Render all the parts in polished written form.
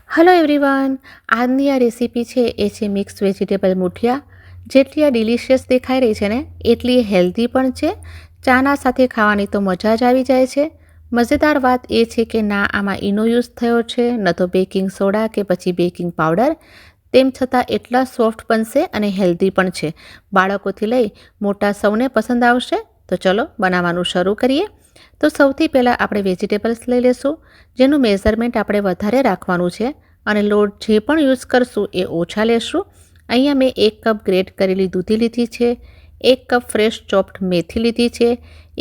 Hello everyone, આજની આ recipe છે એ છે મિક્સ વેજીટેબલ મુઠિયા. જેટલી આ ડિલિશિયસ દેખાઈ રહી છે ને એટલી હેલ્ધી પણ છે. ચાના સાથે ખાવાની તો મજા જ આવી જાય છે. મજેદાર વાત એ છે કે ના આમાં ઈનો યુઝ થયો છે, ન તો બેકિંગ સોડા કે પછી બેકિંગ પાવડર. તેમ છતાં એટલા સોફ્ટ બનશે અને હેલ્ધી પણ છે. બાળકોથી લઈ મોટા સૌને પસંદ આવશે. તો ચલો બનાવવાનું શરૂ કરીએ. તો સૌથી પહેલાં આપણે વેજીટેબલ્સ લઈ લેશું, જેનું મેઝરમેન્ટ આપણે વધારે રાખવાનું છે અને લોટ જે પણ યુઝ કરશું એ ઓછા લેશું. અહીંયા મેં 1 કપ ગ્રેટ કરેલી દૂધી લીધી છે, 1 કપ ફ્રેશ ચોપ્ડ મેથી લીધી છે,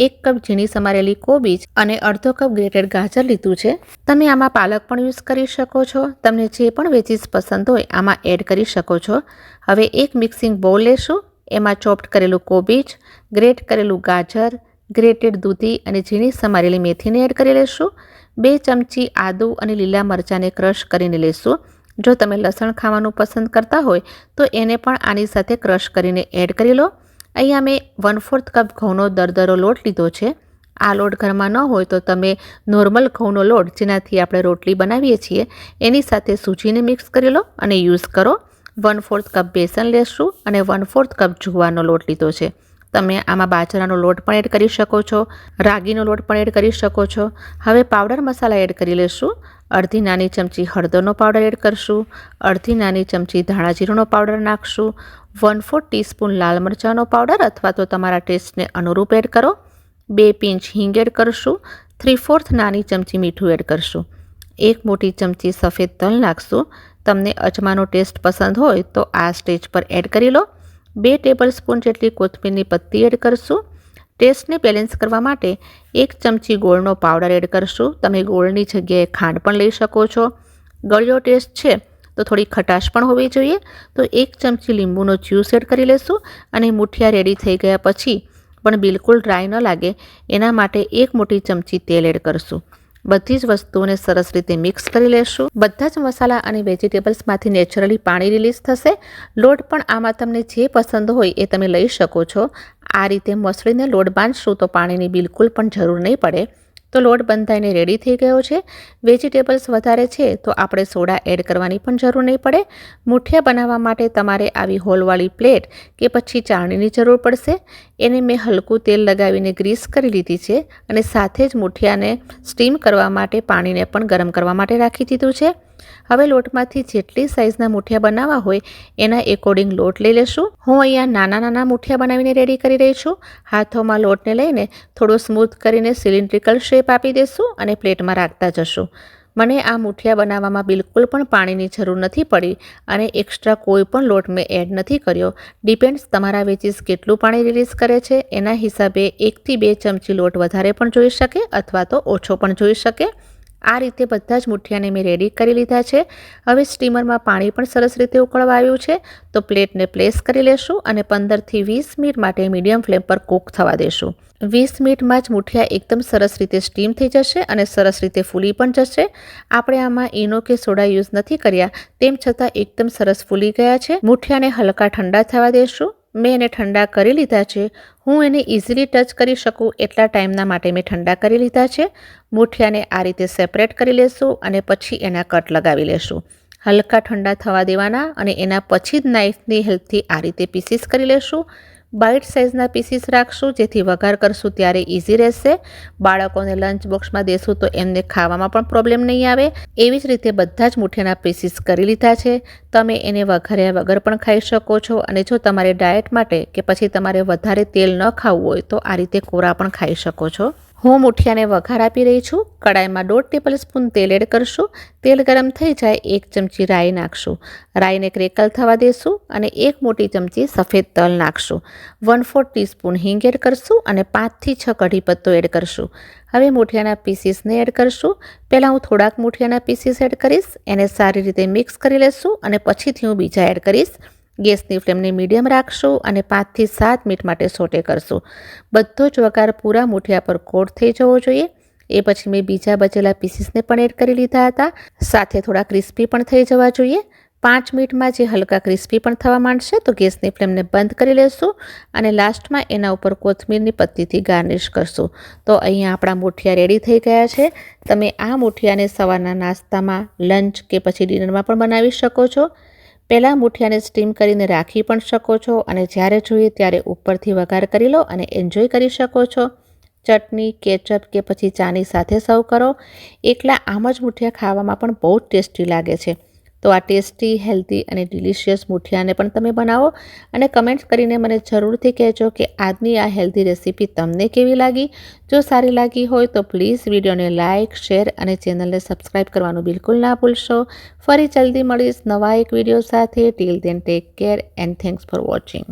1 કપ ઝીણી સમારેલી કોબીજ અને અડધો કપ ગ્રેટેડ ગાજર લીધું છે. તમે આમાં પાલક પણ યુઝ કરી શકો છો. તમને જે પણ વેજીસ પસંદ હોય આમાં એડ કરી શકો છો. હવે એક મિક્સિંગ બાઉલ લેશું. એમાં ચોપ્ડ કરેલું કોબીજ, ગ્રેટ કરેલું ગાજર, ગ્રેટેડ દૂધી અને ઝીણી સમારેલી મેથીને એડ કરી લેશું. 2 ચમચી આદુ અને લીલા મરચાંને ક્રશ કરીને લેશું. જો તમે લસણ ખાવાનું પસંદ કરતા હોય તો એને પણ આની સાથે ક્રશ કરીને એડ કરી લો. અહીંયા મેં 1/4 કપ ઘઉંનો દરદરો લોટ લીધો છે. આ લોટ ઘરમાં ન હોય તો તમે નોર્મલ ઘઉંનો લોટ જેનાથી આપણે રોટલી બનાવીએ છીએ એની સાથે સૂજીને મિક્સ કરી લો અને યુઝ કરો. 1/4 કપ બેસન લેશું અને 1/4 કપ જુવારનો લોટ લીધો છે. તમે આમાં બાજરાનો લોટ પણ એડ કરી શકો છો, રાગીનો લોટ પણ એડ કરી શકો છો. હવે પાવડર મસાલા એડ કરી લેશું. અડધી નાની ચમચી હળદરનો પાવડર એડ કરશું, અડધી નાની ચમચી ધાણા જીરુંનો પાવડર નાખશું, 1/4 ટીસ્પૂન લાલ મરચાંનો પાવડર અથવા તો તમારા ટેસ્ટને અનુરૂપ એડ કરો, 2 પિંચ હિંગ એડ કરશું, 3/4 નાની ચમચી મીઠું એડ કરશું, 1 મોટી ચમચી સફેદ તલ નાખશું. તમને અજમાનો ટેસ્ટ પસંદ હોય તો આ સ્ટેજ પર એડ કરી લો. 2 ટેબલ સ્પૂન જેટલી કોથમીરની પત્તી એડ કરશું. ટેસ્ટને બેલેન્સ કરવા માટે 1 ચમચી ગોળનો પાવડર એડ કરશું. તમે ગોળની જગ્યાએ ખાંડ પણ લઈ શકો છો. ગળ્યો ટેસ્ટ છે તો થોડી ખટાશ પણ હોવી જોઈએ. તો 1 ચમચી લીંબુનો જ્યુસ એડ કરી લેશું અને મુઠિયા રેડી થઈ ગયા પછી પણ બિલકુલ ડ્રાય ન લાગે એના માટે 1 મોટી ચમચી તેલ એડ કરશું. બધી જ વસ્તુઓને સરસ રીતે મિક્સ કરી લેશું. બધા જ મસાલા અને વેજીટેબલ્સમાંથી નેચરલી પાણી રિલીઝ થશે. લોટ પણ આમાં તમને જે પસંદ હોય એ તમે લઈ શકો છો. આ રીતે મસળીને લોટ બાંધશું તો પાણીની બિલકુલ પણ જરૂર નહીં પડે. તો લોટ બંધાઈને રેડી થઈ ગયો છે. વેજીટેબલ્સ વધારે છે તો આપણે સોડા એડ કરવાની પણ જરૂર નહીં પડે. મુઠિયા બનાવવા માટે તમારે આવી હોલવાળી પ્લેટ કે પછી ચાળણીની જરૂર પડશે. એને મેં હલકું તેલ લગાવીને ગ્રીસ કરી લીધી છે અને સાથે જ મુઠિયાને સ્ટીમ કરવા માટે પાણીને પણ ગરમ કરવા માટે રાખી દીધું છે. હવે લોટમાંથી જેટલી સાઇઝના મુઠિયા બનાવવા હોય એના એકોર્ડિંગ લોટ લઈ લેશું. હું અહીંયા નાના નાના મુઠિયા બનાવીને રેડી કરી રહી છું. હાથોમાં લોટને લઈને થોડો સ્મૂથ કરીને સિલિન્ડ્રિકલ શેપ આપી દઈશું અને પ્લેટમાં રાખતા જશું. મને આ મુઠિયા બનાવવામાં બિલકુલ પણ પાણીની જરૂર નથી પડી અને એક્સ્ટ્રા કોઈ પણ લોટ મેં એડ નથી કર્યો. ડિપેન્ડ્સ તમારા વેજીસ કેટલું પાણી રિલીઝ કરે છે એના હિસાબે 1 થી 2 ચમચી લોટ વધારે પણ જોઈ શકે અથવા તો ઓછો પણ જોઈ શકે. આ રીતે બધા જ મુઠિયાને મેં રેડી કરી લીધા છે. હવે સ્ટીમરમાં પાણી પણ સરસ રીતે ઉકળવા આવ્યું છે તો પ્લેટને પ્લેસ કરી લેશું અને 15 થી 20 મિનિટ માટે મીડિયમ ફ્લેમ પર કૂક થવા દેશું. 20 મિનિટમાં જ મુઠિયા એકદમ સરસ રીતે સ્ટીમ થઈ જશે અને સરસ રીતે ફૂલી પણ જશે. આપણે આમાં ઈનો કે સોડા યુઝ નથી કર્યા, તેમ છતાં એકદમ સરસ ફૂલી ગયા છે. મુઠિયાને હલકા ઠંડા થવા દેશું. મેં એને ઠંડા કરી લીધા છે. હું એને ઇઝીલી ટચ કરી શકું એટલા ટાઈમના માટે મેં ઠંડા કરી લીધા છે. મુઠિયાને આ રીતે સેપરેટ કરી લેશું અને પછી એના કટ લગાવી લેશું. હલકા ઠંડા થવા દેવાના અને એના પછી જ નાઇફની હેલ્પથી આ રીતે પીસીસ કરી લેશું. બાઇટ સાઇઝના પીસીસ રાખશું જેથી વઘાર કરશું ત્યારે ઇઝી રહેશે. બાળકોને લંચ બોક્સમાં દેશું તો એમને ખાવામાં પણ પ્રોબ્લેમ નહીં આવે. એવી જ રીતે બધા જ મુઠિયાના પીસીસ કરી લીધા છે. તમે એને વઘાર્યા વગર પણ ખાઈ શકો છો અને જો તમારે ડાયટ માટે કે પછી તમારે વધારે તેલ ન ખાવું હોય તો આ રીતે કોરા પણ ખાઈ શકો છો. હું મુઠિયાને વઘાર આપી રહી છું. કડાઈમાં 1.5 ટેબલ સ્પૂન તેલ એડ કરશું. તેલ ગરમ થઈ જાય 1 ચમચી રાઈ નાખશું. રાઈને ક્રેકલ થવા દેશું અને 1 મોટી ચમચી સફેદ તલ નાખશું. 1/4 ટીસ્પૂન હિંગ એડ કરશું અને 5 થી 6 કઢી પત્તો એડ કરશું. હવે મુઠિયાના પીસીસને એડ કરશું. પહેલાં હું થોડાક મુઠિયાના પીસીસ એડ કરીશ. એને સારી રીતે મિક્સ કરી લેશું અને પછીથી હું બીજા એડ કરીશ. ગેસની ફ્લેમને મીડિયમ રાખશું અને 5 થી 7 મિનિટ માટે સોટે કરશું. બધો જ વઘાર પૂરા મુઠિયા પર કોટ થઈ જવો જોઈએ. એ પછી મેં બીજા બચેલા પીસીસને પણ એડ કરી લીધા હતા. સાથે થોડા ક્રિસ્પી પણ થઈ જવા જોઈએ. 5 મિનિટમાં જે હલકા ક્રિસ્પી પણ થવા માંડશે તો ગેસની ફ્લેમને બંધ કરી લેશું અને લાસ્ટમાં એના ઉપર કોથમીરની પત્તીથી ગાર્નિશ કરશું. તો અહીંયા આપણા મુઠિયા રેડી થઈ ગયા છે. તમે આ મુઠિયાને સવારના નાસ્તામાં, લંચ કે પછી ડિનરમાં પણ બનાવી શકો છો. પહેલાં મુઠિયાને સ્ટીમ કરીને રાખી પણ શકો છો અને જ્યારે જોઈએ ત્યારે ઉપરથી વઘાર કરી લો અને એન્જોય કરી શકો છો. ચટણી, કેચઅપ કે પછી ચાની સાથે સર્વ કરો. એકલા આમ જ મુઠિયા ખાવામાં પણ બહુ જ ટેસ્ટી લાગે છે. તો આ ટેસ્ટી, હેલ્ધી અને ડિલિશિયસ મુઠિયાને પણ તમે બનાવો અને કમેન્ટ કરીને મને જરૂરથી કહેજો કે આજની આ હેલ્ધી રેસીપી તમને કેવી લાગી. જો સારી લાગી હોય તો પ્લીઝ વિડીયોને લાઇક, શેર અને ચેનલને સબસ્ક્રાઈબ કરવાનું બિલકુલ ના ભૂલશો. ફરી જલ્દી મળીશ નવા એક વિડીયો સાથે. Till then take care and thanks for watching.